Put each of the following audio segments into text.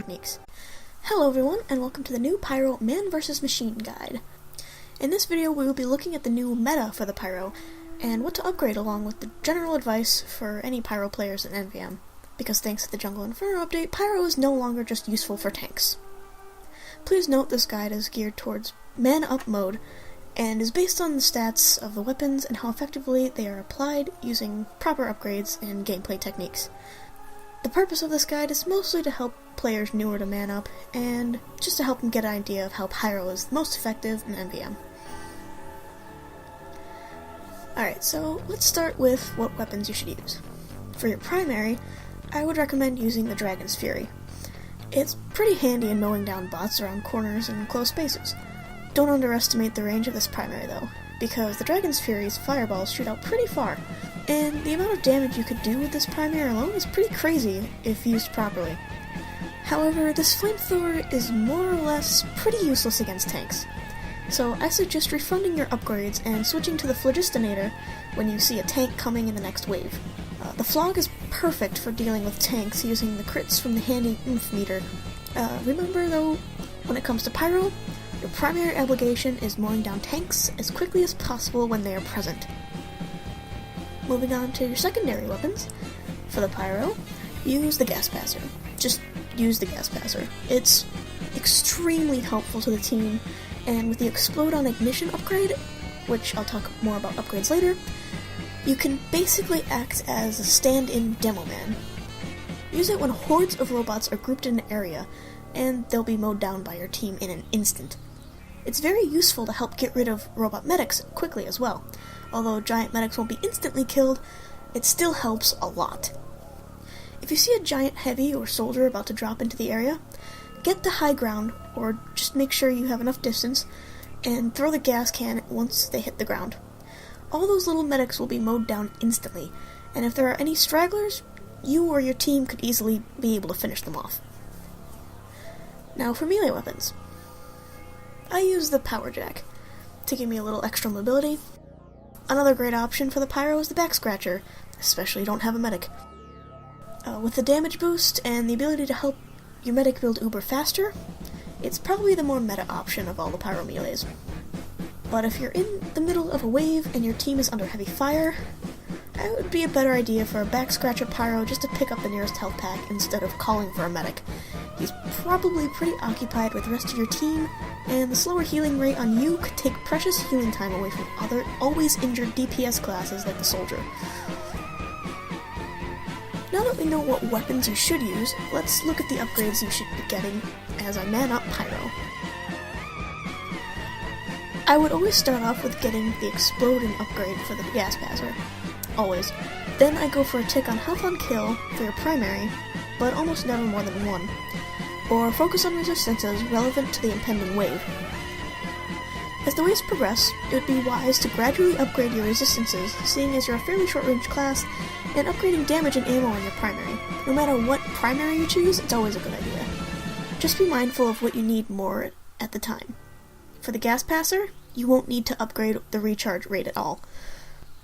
techniques. Hello everyone, and welcome to the new Pyro Man vs. Machine guide. In this video we will be looking at the new meta for the Pyro, and what to upgrade along with the general advice for any Pyro players in MVM. Because thanks to the Jungle Inferno update, Pyro is no longer just useful for tanks. Please note this guide is geared towards Man Up mode, and is based on the stats of the weapons and how effectively they are applied using proper upgrades and gameplay techniques. The purpose of this guide is mostly to help players newer to Man Up, and just to help them get an idea of how Pyro is most effective in MVM. Alright, so let's start with what weapons you should use. For your primary, I would recommend using the Dragon's Fury. It's pretty handy in mowing down bots around corners and close spaces. Don't underestimate the range of this primary though, because the Dragon's Fury's fireballs shoot out pretty far, and the amount of damage you could do with this primary alone is pretty crazy if used properly. However, this flamethrower is more or less pretty useless against tanks, so I suggest refunding your upgrades and switching to the Phlogistinator when you see a tank coming in the next wave. The Flog is perfect for dealing with tanks using the crits from the handy oomph meter. Remember though, when it comes to Pyro, your primary obligation is mowing down tanks as quickly as possible when they are present. Moving on to your secondary weapons, for the Pyro, use the Gas Passer. Just use the Gas Passer. It's extremely helpful to the team, and with the Explode on Ignition upgrade, which I'll talk more about upgrades later, you can basically act as a stand-in demo man. Use it when hordes of robots are grouped in an area, and they'll be mowed down by your team in an instant. It's very useful to help get rid of robot medics quickly as well. Although giant medics won't be instantly killed, it still helps a lot. If you see a giant heavy or soldier about to drop into the area, get to high ground, or just make sure you have enough distance, and throw the gas can once they hit the ground. All those little medics will be mowed down instantly, and if there are any stragglers, you or your team could easily be able to finish them off. Now for melee weapons. I use the Power Jack to give me a little extra mobility. Another great option for the Pyro is the Back Scratcher, especially if you don't have a medic. With the damage boost and the ability to help your medic build uber faster, it's probably the more meta option of all the Pyro melees. But if you're in the middle of a wave and your team is under heavy fire, it would be a better idea for a Back Scratcher Pyro just to pick up the nearest health pack instead of calling for a medic. He's probably pretty occupied with the rest of your team, and the slower healing rate on you could take precious healing time away from other always injured DPS classes like the Soldier. Now that we know what weapons you should use, let's look at the upgrades you should be getting as a Man Up Pyro. I would always start off with getting the Exploding upgrade for the Gas Passer. Always. Then I go for a tick on Health on Kill for your primary, but almost never more than one. Or focus on resistances relevant to the impending wave. As the waves progress, it would be wise to gradually upgrade your resistances, seeing as you're a fairly short-range class, and upgrading damage and ammo on your primary. No matter what primary you choose, it's always a good idea. Just be mindful of what you need more at the time. For the Gas Passer, you won't need to upgrade the recharge rate at all.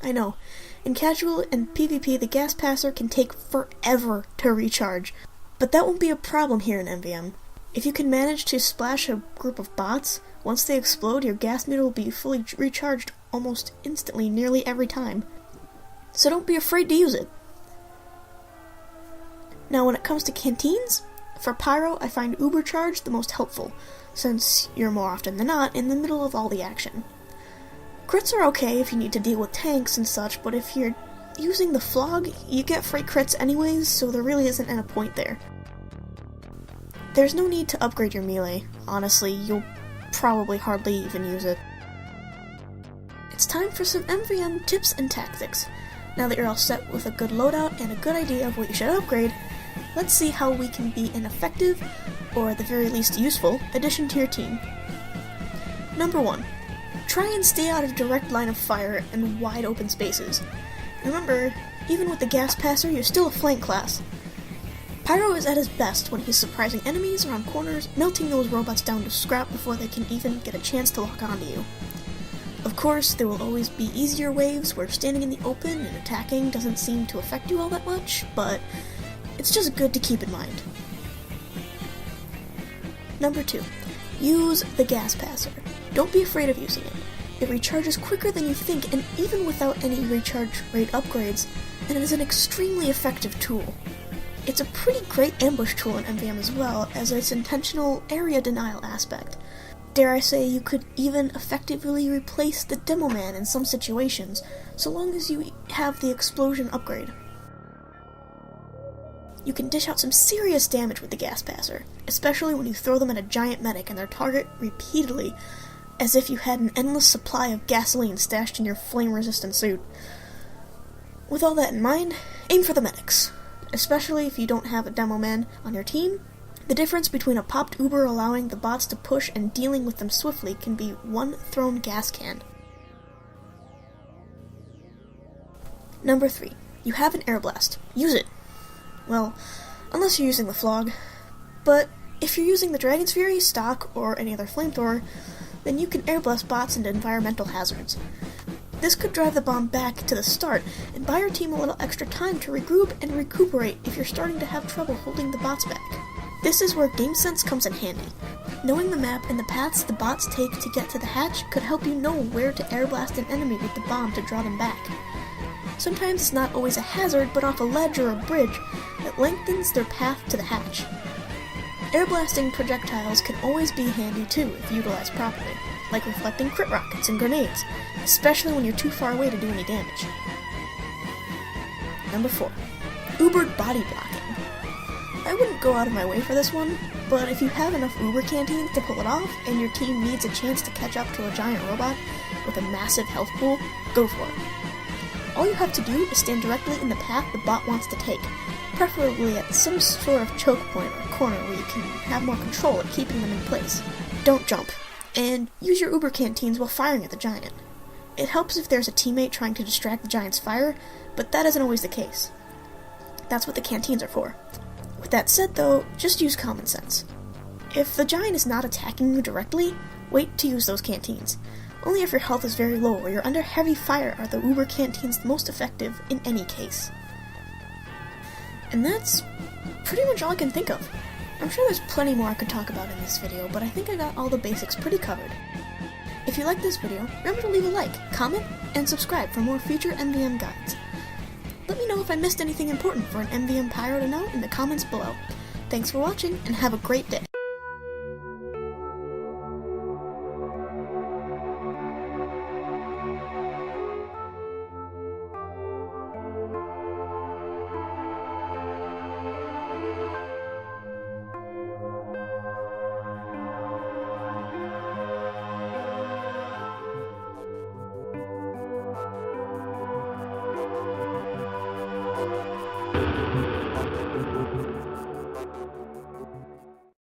I know, in casual and PvP the Gas Passer can take forever to recharge, but that won't be a problem here in MVM. If you can manage to splash a group of bots, once they explode, your gas meter will be fully recharged almost instantly nearly every time. So don't be afraid to use it. Now when it comes to canteens, for Pyro I find Uber Charge the most helpful, since you're more often than not in the middle of all the action. Crits are okay if you need to deal with tanks and such, but if you're using the Flog, you get free crits anyways, so there really isn't a point there. There's no need to upgrade your melee. Honestly, you'll probably hardly even use it. It's time for some MVM tips and tactics. Now that you're all set with a good loadout and a good idea of what you should upgrade, let's see how we can be an effective, or at the very least useful, addition to your team. Number 1. Try and stay out of direct line of fire and wide open spaces. Remember, even with the Gas Passer, you're still a flank class. Pyro is at his best when he's surprising enemies around corners, melting those robots down to scrap before they can even get a chance to lock onto you. Of course, there will always be easier waves where standing in the open and attacking doesn't seem to affect you all that much, but it's just good to keep in mind. Number 2. Use the gas passer. Don't be afraid of using it. It recharges quicker than you think, and even without any recharge rate upgrades, and it is an extremely effective tool. It's a pretty great ambush tool in MVM as well, as its intentional area denial aspect. Dare I say, you could even effectively replace the Demo Man in some situations, so long as you have the explosion upgrade. You can dish out some serious damage with the gas passer, especially when you throw them at a giant medic and their target repeatedly, as if you had an endless supply of gasoline stashed in your flame-resistant suit. With all that in mind, aim for the medics. Especially if you don't have a Demo Man on your team, the difference between a popped Uber allowing the bots to push and dealing with them swiftly can be one thrown gas can. Number 3. You have an air blast. Use it. Well, unless you're using the Flog. But if you're using the Dragon's Fury, stock, or any other flamethrower, then you can air blast bots into environmental hazards. This could drive the bomb back to the start and buy your team a little extra time to regroup and recuperate if you're starting to have trouble holding the bots back. This is where game sense comes in handy. Knowing the map and the paths the bots take to get to the hatch could help you know where to air blast an enemy with the bomb to draw them back. Sometimes it's not always a hazard, but off a ledge or a bridge that lengthens their path to the hatch. Air blasting projectiles can always be handy too if utilized properly, like reflecting crit rockets and grenades, especially when you're too far away to do any damage. Number 4. Ubered body blocking. I wouldn't go out of my way for this one, but if you have enough Uber canteens to pull it off and your team needs a chance to catch up to a giant robot with a massive health pool, go for it. All you have to do is stand directly in the path the bot wants to take, preferably at some sort of choke point or corner where you can have more control at keeping them in place. Don't jump, and use your Uber canteens while firing at the giant. It helps if there's a teammate trying to distract the giant's fire, but that isn't always the case. That's what the canteens are for. With that said though, just use common sense. If the giant is not attacking you directly, wait to use those canteens. Only if your health is very low or you're under heavy fire are the Uber canteens most effective in any case. And that's pretty much all I can think of. I'm sure there's plenty more I could talk about in this video, but I think I got all the basics pretty covered. If you like this video, remember to leave a like, comment, and subscribe for more future MVM guides. Let me know if I missed anything important for an MVM Pyro to know in the comments below. Thanks for watching, and have a great day.